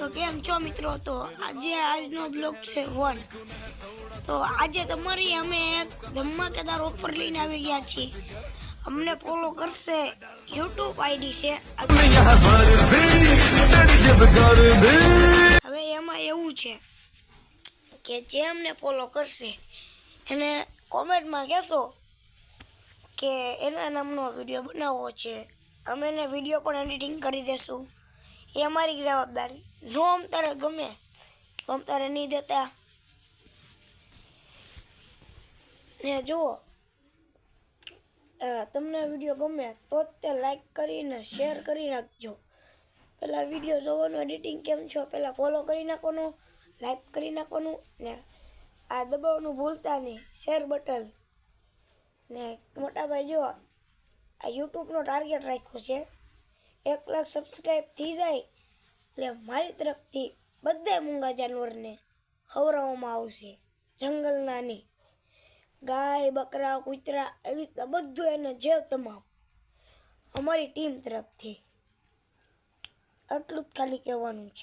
તો કેમ છો મિત્રો? તો આજનો બ્લોગ છે 1। તો આજે તમારી અમે એક ધમાકેદાર ઓફર લઈને આવી ગયા છીએ। અમને ફોલો કરશે યુટ્યુબ આઈડી છે। હવે એમાં એવું છે કે જે અમને ફોલો કરશે એને કોમેન્ટમાં કહેશો કે એના નામનો વિડીયો બનાવવો છે, અમે એને વિડીયો પણ એડિટિંગ કરી દેશું। એ અમારી જવાબદારી। નો અમતારે ગમે તો અમતારે નહીં દેતા ને। જુઓ, તમને વિડીયો ગમે તો જ તે લાઈક કરીને શેર કરી નાખજો। પહેલાં વિડીયો જોવાનું, એડિટિંગ કેમ છો પહેલાં ફોલો કરી નાખવાનું, લાઈક કરી નાખવાનું ને આ દબાવવાનું ભૂલતા નહીં, શેર બટન ને। મોટાભાઈ જો આ યુટ્યુબનો ટાર્ગેટ રાખ્યો છે 1 લાખ સબસ્ક્રાઈબ થઈ જાય એટલે મારી તરફથી બધા મૂંગા જાનવરને ખવડાવવામાં આવશે, જંગલના નહીં, ગાય, બકરા, કૂતરા એવી રીતના બધું એને જેવ તમામ અમારી ટીમ તરફથી। આટલું જ ખાલી કહેવાનું છે।